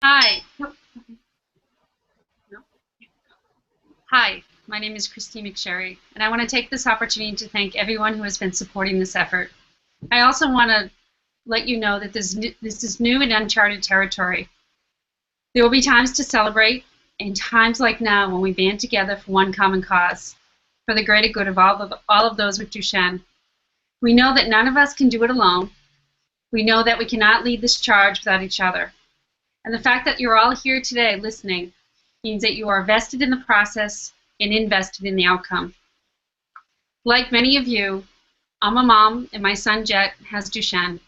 Hi. No. Hi, my name is Christine McSherry, and I want to take this opportunity to thank everyone who has been supporting this effort. I also want to let you know that this is new and uncharted territory. There will be times to celebrate, and times like now when we band together for one common cause, for the greater good of all of those with Duchenne. We know that none of us can do it alone. We know that we cannot lead this charge without each other. And the fact that you're all here today listening means that you are vested in the process and invested in the outcome. Like many of you, I'm a mom and my son Jet has Duchenne.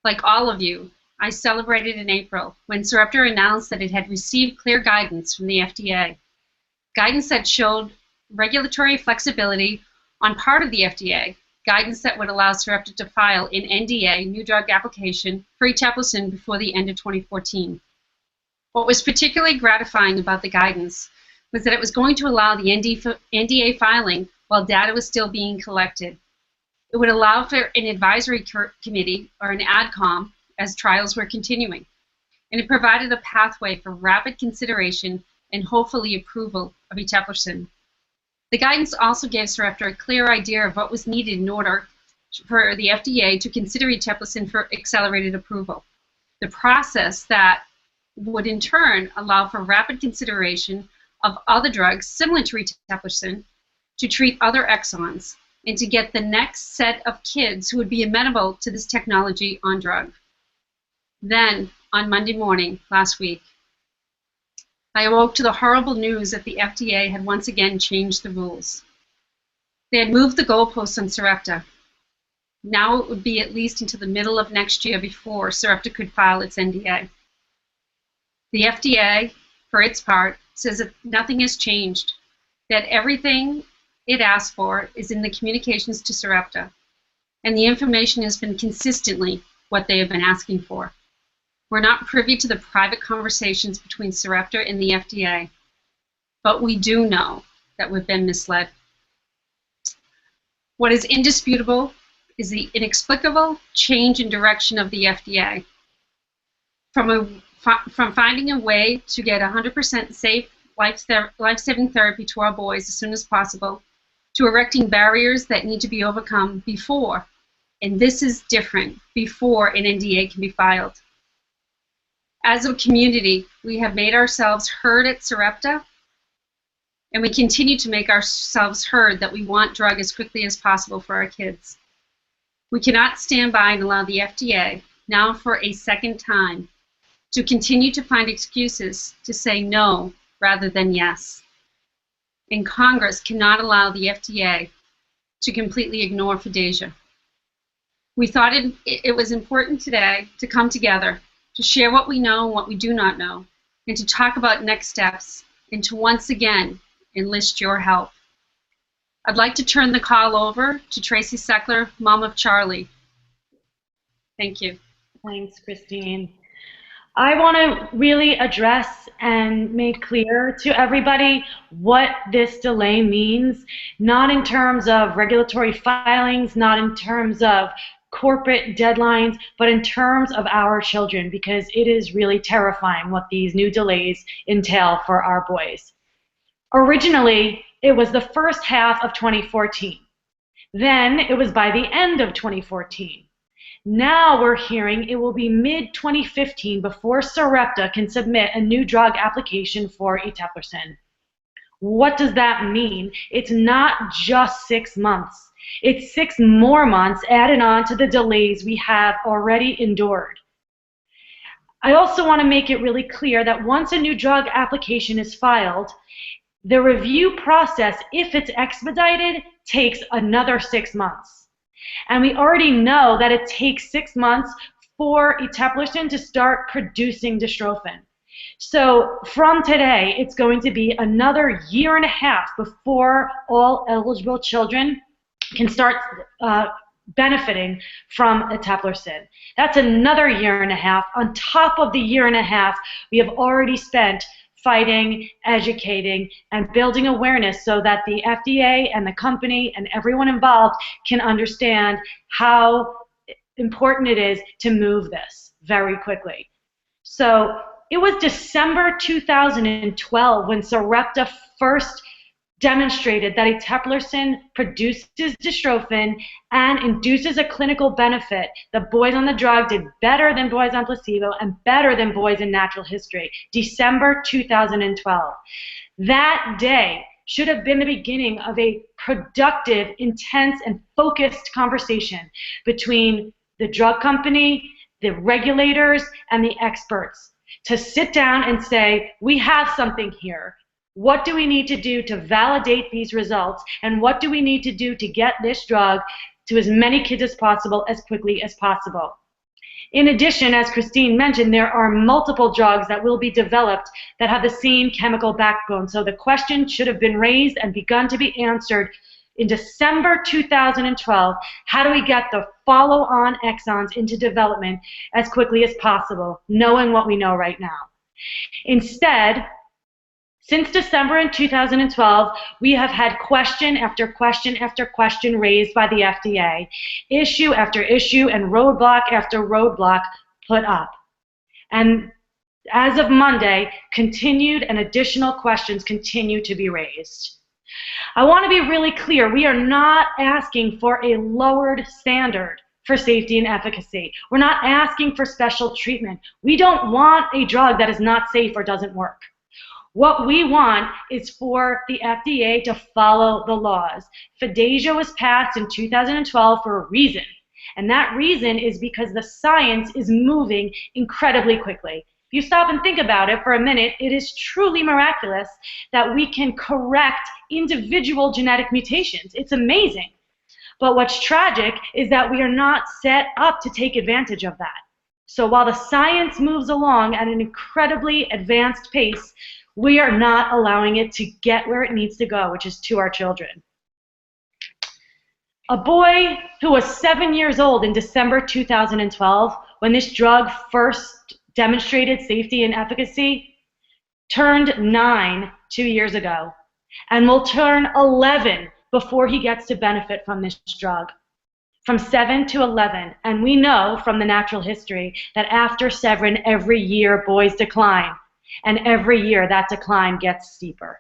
Like all of you, I celebrated in April when Sarepta announced that it had received clear guidance from the FDA. Guidance that showed regulatory flexibility on part of the FDA, guidance that would allow Sarepta to file an NDA, new drug application, for eteplirsen before the end of 2014. What was particularly gratifying about the guidance was that it was going to allow the NDA filing while data was still being collected. It would allow for an advisory committee or an AdCom as trials were continuing. And it provided a pathway for rapid consideration and hopefully approval of eteplirsen. The guidance also gave Sarepta a clear idea of what was needed in order for the FDA to consider eteplirsen for accelerated approval. The process that would in turn allow for rapid consideration of other drugs similar to eteplirsen to treat other exons and to get the next set of kids who would be amenable to this technology on drug. Then, on Monday morning last week, I awoke to the horrible news that the FDA had once again changed the rules. They had moved the goalposts on Sarepta. Now it would be at least until the middle of next year before Sarepta could file its NDA. The FDA, for its part, says that nothing has changed, that everything it asked for is in the communications to Sarepta, and the information has been consistently what they have been asking for. We're not privy to the private conversations between Sarepta and the FDA, but we do know that we've been misled. What is indisputable is the inexplicable change in direction of the FDA. From finding a way to get 100% safe life-saving therapy to our boys as soon as possible, to erecting barriers that need to be overcome before, and this is different, before an NDA can be filed. As a community, we have made ourselves heard at Sarepta, and we continue to make ourselves heard that we want drug as quickly as possible for our kids. We cannot stand by and allow the FDA, now for a second time, to continue to find excuses to say no rather than yes. And Congress cannot allow the FDA to completely ignore FDASIA. We thought it was important today to come together, to share what we know and what we do not know, and to talk about next steps, and to once again enlist your help. I'd like to turn the call over to Tracy Seckler, mom of Charlie. Thank you. Thanks, Christine. I want to really address and make clear to everybody what this delay means, not in terms of regulatory filings, not in terms of corporate deadlines, but in terms of our children, because it is really terrifying what these new delays entail for our boys. Originally, it was the first half of 2014. Then it was by the end of 2014. Now we're hearing it will be mid-2015 before Sarepta can submit a new drug application for eteplirsen. What does that mean? It's not just 6 months. It's 6 more months added on to the delays we have already endured. I also want to make it really clear that once a new drug application is filed, the review process, if it's expedited, takes another 6 months. And we already know that it takes 6 months for eteplirsen to start producing dystrophin. So from today, it's going to be another year and a half before all eligible children can start benefiting from eteplirsen. That's another year and a half. On top of the year and a half we have already spent fighting, educating, and building awareness so that the FDA and the company and everyone involved can understand how important it is to move this very quickly. So it was December 2012 when Sarepta first demonstrated that eteplirsen produces dystrophin and induces a clinical benefit. The boys on the drug did better than boys on placebo and better than boys in natural history. December 2012. That day should have been the beginning of a productive, intense, and focused conversation between the drug company, the regulators, and the experts to sit down and say, we have something here. What do we need to do to validate these results? And what do we need to do to get this drug to as many kids as possible as quickly as possible? In addition, as Christine mentioned, there are multiple drugs that will be developed that have the same chemical backbone. So the question should have been raised and begun to be answered in December 2012. How do we get the follow-on exons into development as quickly as possible, knowing what we know right now? Instead, since December in 2012, we have had question after question after question raised by the FDA, issue after issue, and roadblock after roadblock put up. And as of Monday, continued and additional questions continue to be raised. I want to be really clear. We are not asking for a lowered standard for safety and efficacy. We're not asking for special treatment. We don't want a drug that is not safe or doesn't work. What we want is for the FDA to follow the laws. FDASIA was passed in 2012 for a reason, and that reason is because the science is moving incredibly quickly. If you stop and think about it for a minute, it is truly miraculous that we can correct individual genetic mutations. It's amazing. But what's tragic is that we are not set up to take advantage of that. So while the science moves along at an incredibly advanced pace, we are not allowing it to get where it needs to go, which is to our children. A boy who was 7 years old in December 2012, when this drug first demonstrated safety and efficacy, turned 9 2 years ago, and will turn 11 before he gets to benefit from this drug. From 7 to 11, and we know from the natural history that after 7, every year boys decline. And every year that decline gets steeper.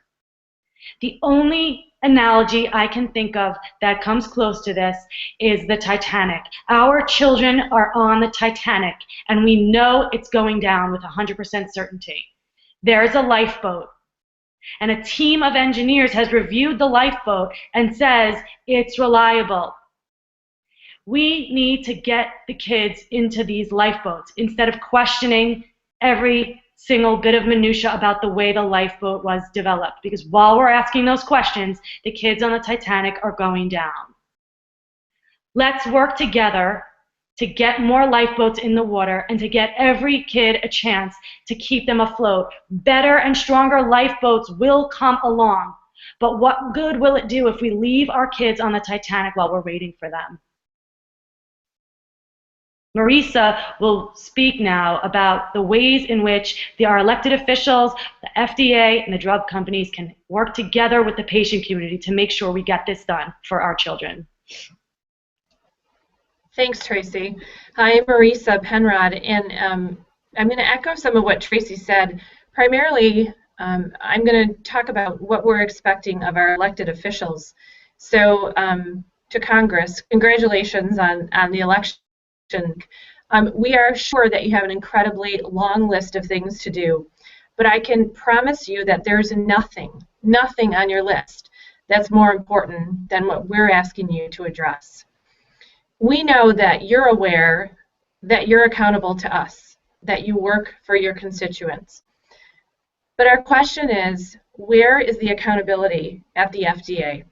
The only analogy I can think of that comes close to this is the Titanic. Our children are on the Titanic, and we know it's going down with 100% certainty. There's a lifeboat, and a team of engineers has reviewed the lifeboat and says it's reliable. We need to get the kids into these lifeboats instead of questioning every single bit of minutia about the way the lifeboat was developed, because while we're asking those questions, the kids on the Titanic are going down. Let's work together to get more lifeboats in the water and to get every kid a chance to keep them afloat. Better and stronger lifeboats will come along, but what good will it do if we leave our kids on the Titanic while we're waiting for them? Marisa will speak now about the ways in which our elected officials, the FDA, and the drug companies can work together with the patient community to make sure we get this done for our children. Thanks, Tracy. Hi, I'm Marisa Penrod, and I'm going to echo some of what Tracy said. Primarily, I'm going to talk about what we're expecting of our elected officials. So, to Congress, congratulations on the election. We are sure that you have an incredibly long list of things to do, but I can promise you that there's nothing on your list that's more important than what we're asking you to address. We know that you're aware that you're accountable to us, that you work for your constituents. But our question is, where is the accountability at the FDA?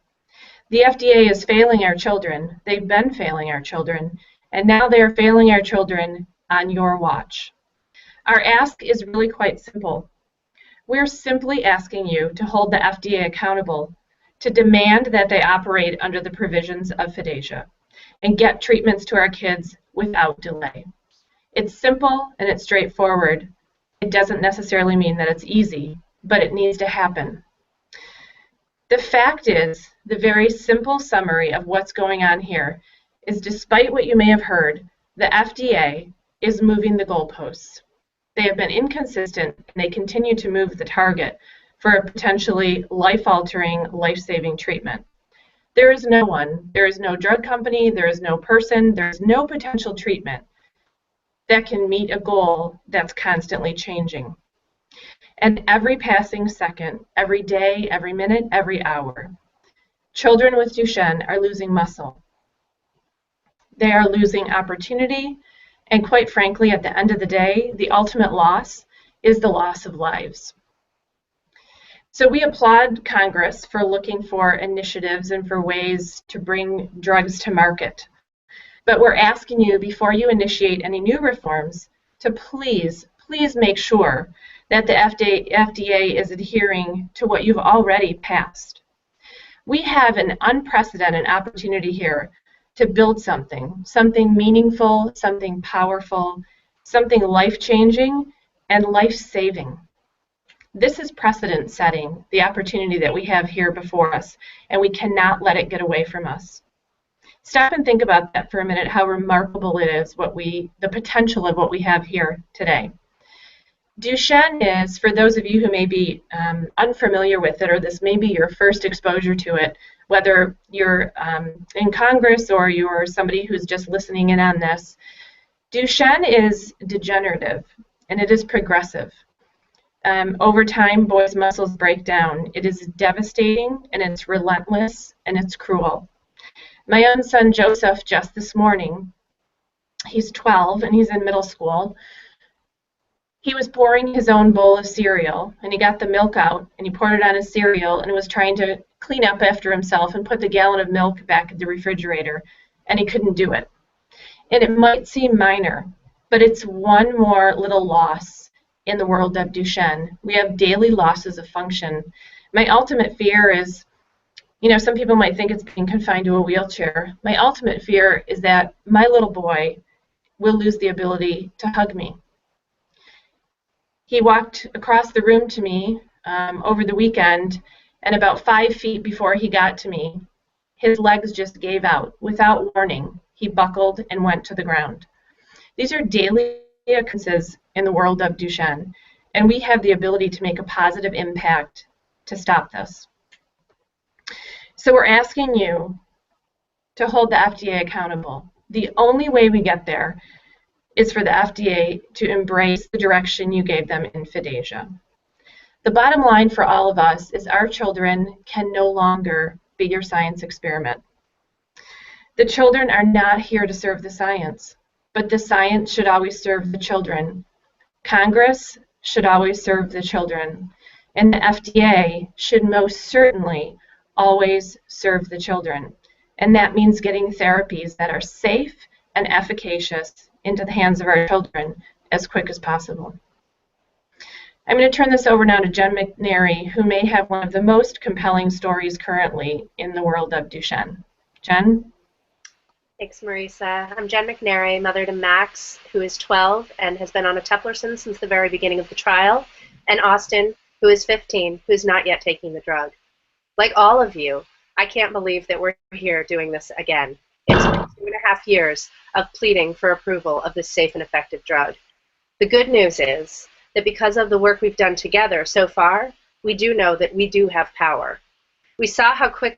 The FDA is failing our children. They've been failing our children. And now they are failing our children on your watch. Our ask is really quite simple. We're simply asking you to hold the FDA accountable, to demand that they operate under the provisions of FDASIA and get treatments to our kids without delay. It's simple and it's straightforward. It doesn't necessarily mean that it's easy, but it needs to happen. The fact is, the very simple summary of what's going on here is, despite what you may have heard, the FDA is moving the goalposts. They have been inconsistent, and they continue to move the target for a potentially life-altering, life-saving treatment. There is no one, there is no drug company, there is no person, there is no potential treatment that can meet a goal that's constantly changing. And every passing second, every day, every minute, every hour, children with Duchenne are losing muscle. They are losing opportunity, and quite frankly, at the end of the day, the ultimate loss is the loss of lives. So we applaud Congress for looking for initiatives and for ways to bring drugs to market. But we're asking you, before you initiate any new reforms, to please make sure that the FDA is adhering to what you've already passed. We have an unprecedented opportunity here to build something meaningful, something powerful, something life-changing and life-saving. This is precedent setting, the opportunity that we have here before us, and we cannot let it get away from us. Stop and think about that for a minute, how remarkable it is, the potential of what we have here today. Duchenne is, for those of you who may be unfamiliar with it, or this may be your first exposure to it, whether you're in Congress or you're somebody who's just listening in on this, Duchenne is degenerative and it is progressive. Over time, boys' muscles break down. It is devastating, and it's relentless, and it's cruel. My own son, Joseph, just this morning, he's 12, and he's in middle school. He was pouring his own bowl of cereal, and he got the milk out, and he poured it on his cereal, and was trying to clean up after himself and put the gallon of milk back in the refrigerator, and he couldn't do it. And it might seem minor, but it's one more little loss in the world of Duchenne. We have daily losses of function. My ultimate fear is, some people might think it's being confined to a wheelchair. My ultimate fear is that my little boy will lose the ability to hug me. He walked across the room to me over the weekend, and about 5 feet before he got to me, his legs just gave out. Without warning, he buckled and went to the ground. These are daily occurrences in the world of Duchenne, and we have the ability to make a positive impact to stop this. So we're asking you to hold the FDA accountable. The only way we get there is for the FDA to embrace the direction you gave them in FIDASIA. The bottom line for all of us is our children can no longer be your science experiment. The children are not here to serve the science, but the science should always serve the children. Congress should always serve the children, and the FDA should most certainly always serve the children. And that means getting therapies that are safe and efficacious into the hands of our children as quick as possible. I'm going to turn this over now to Jen McNary, who may have one of the most compelling stories currently in the world of Duchenne. Jen? Thanks, Marisa. I'm Jen McNary, mother to Max, who is 12 and has been on eteplirsen since the very beginning of the trial, and Austin, who is 15, who is not yet taking the drug. Like all of you, I can't believe that we're here doing this again. It's been 2.5 years of pleading for approval of this safe and effective drug. The good news is that because of the work we've done together so far, we do know that we do have power. We saw how quickly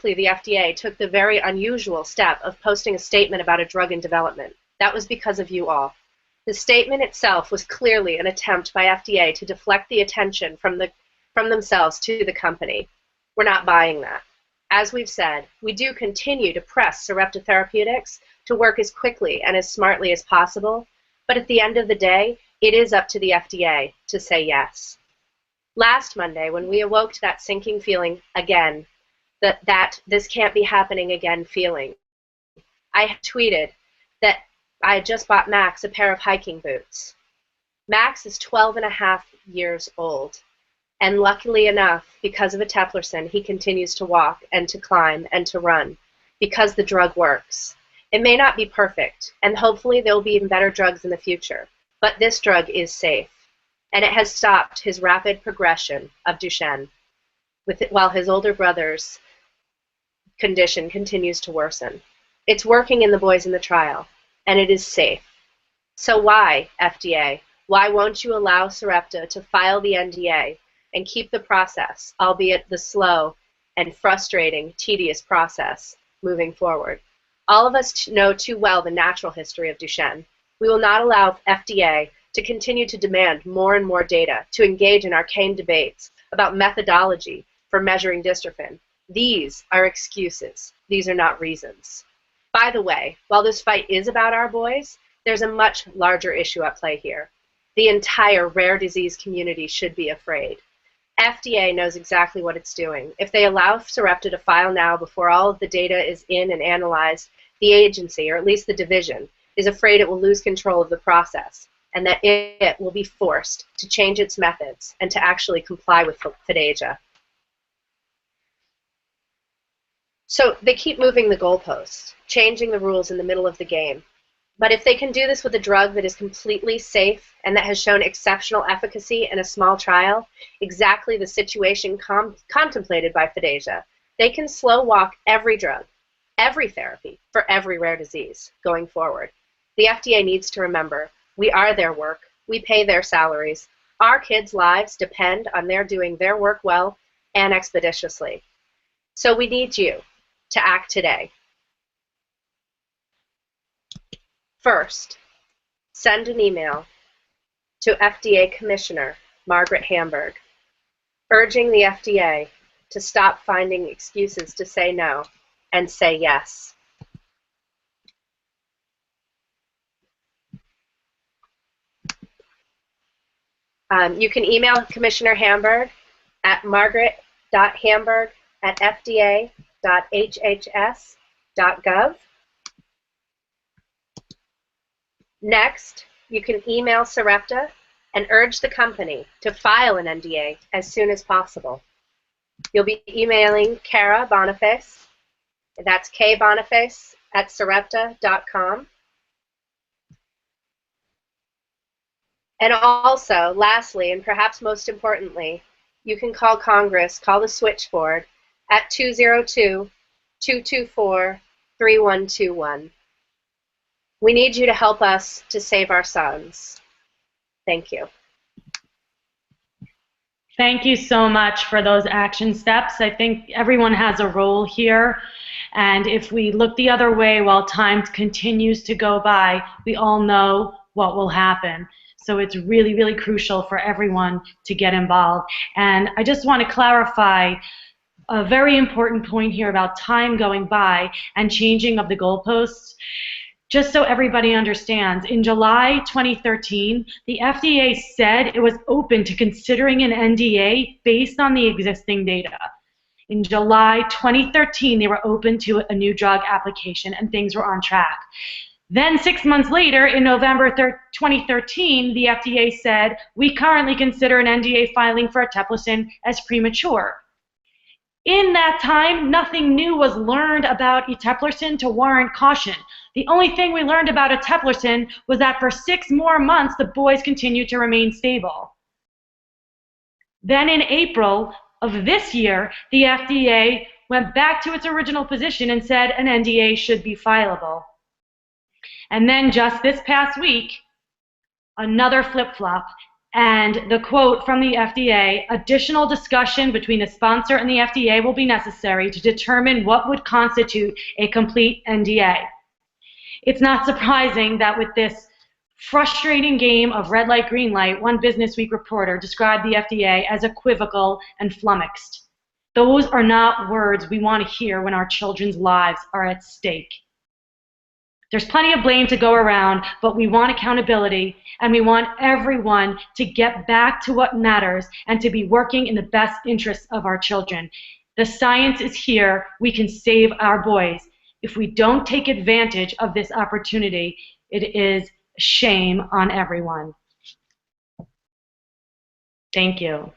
the FDA took the very unusual step of posting a statement about a drug in development. That was because of you all. The statement itself was clearly an attempt by FDA to deflect the attention from themselves to the company. We're not buying that. As we've said, we do continue to press Sarepta Therapeutics to work as quickly and as smartly as possible, but at the end of the day, it is up to the FDA to say yes. Last Monday, when we awoke to that sinking feeling again, that this can't be happening again feeling, I tweeted that I had just bought Max a pair of hiking boots. Max is 12.5 years old, and luckily enough, because of eteplirsen, he continues to walk and to climb and to run because the drug works. It may not be perfect, and hopefully there will be even better drugs in the future, but this drug is safe, and it has stopped his rapid progression of Duchenne, while his older brother's condition continues to worsen. It's working in the boys in the trial, and it is safe. So why, FDA? Why won't you allow Sarepta to file the NDA and keep the process, albeit the slow and frustrating, tedious process, moving forward? All of us know too well the natural history of Duchenne. We will not allow FDA to continue to demand more and more data, to engage in arcane debates about methodology for measuring dystrophin. These are excuses. These are not reasons. By the way, while this fight is about our boys, there's a much larger issue at play here. The entire rare disease community should be afraid. FDA knows exactly what it's doing. If they allow Sarepta to file now before all of the data is in and analyzed, the agency, or at least the division, is afraid it will lose control of the process and that it will be forced to change its methods and to actually comply with FDASIA. So they keep moving the goalposts, changing the rules in the middle of the game. But if they can do this with a drug that is completely safe and that has shown exceptional efficacy in a small trial, exactly the situation contemplated by FDASIA, they can slow walk every drug, every therapy for every rare disease going forward. The FDA needs to remember, we are their work, we pay their salaries. Our kids' lives depend on their doing their work well and expeditiously. So we need you to act today. First, send an email to FDA Commissioner Margaret Hamburg, urging the FDA to stop finding excuses to say no and say yes. You can email Commissioner Hamburg at margaret.hamburg@fda.hhs.gov. Next, you can email Sarepta and urge the company to file an NDA as soon as possible. You'll be emailing Cara Boniface, that's kboniface@sarepta.com. And also, lastly, and perhaps most importantly, you can call Congress, call the switchboard at 202-224-3121. We need you to help us to save our sons. Thank you. Thank you so much for those action steps. I think everyone has a role here. And if we look the other way while time continues to go by, we all know what will happen. So it's really, really crucial for everyone to get involved. And I just want to clarify a very important point here about time going by and changing of the goalposts. Just so everybody understands, in July 2013, the FDA said it was open to considering an NDA based on the existing data. In July 2013, they were open to a new drug application and things were on track. Then 6 months later, in November 2013, the FDA said, we currently consider an NDA filing for eteplirsen as premature. In that time, nothing new was learned about eteplirsen to warrant caution. The only thing we learned about eteplirsen was that for 6 more months, the boys continued to remain stable. Then in April of this year, the FDA went back to its original position and said an NDA should be fileable. And then just this past week, another flip-flop. And the quote from the FDA, additional discussion between the sponsor and the FDA will be necessary to determine what would constitute a complete NDA. It's not surprising that with this frustrating game of red light, green light, one Business Week reporter described the FDA as equivocal and flummoxed. Those are not words we want to hear when our children's lives are at stake. There's plenty of blame to go around, but we want accountability, and we want everyone to get back to what matters and to be working in the best interests of our children. The science is here. We can save our boys. If we don't take advantage of this opportunity, it is a shame on everyone. Thank you.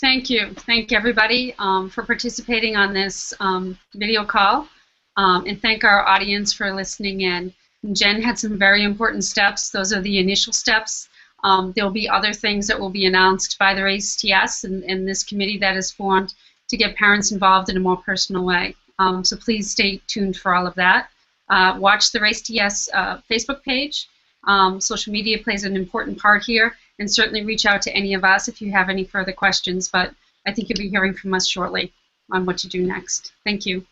Thank you. Thank everybody for participating on this video call, and thank our audience for listening in. Jen had some very important steps. Those are the initial steps. There'll be other things that will be announced by the ACTS and this committee that is formed to get parents involved in a more personal way. So please stay tuned for all of that. Watch the Race to Yes Facebook page. Social media plays an important part here, and certainly reach out to any of us if you have any further questions. But I think you'll be hearing from us shortly on what to do next. Thank you.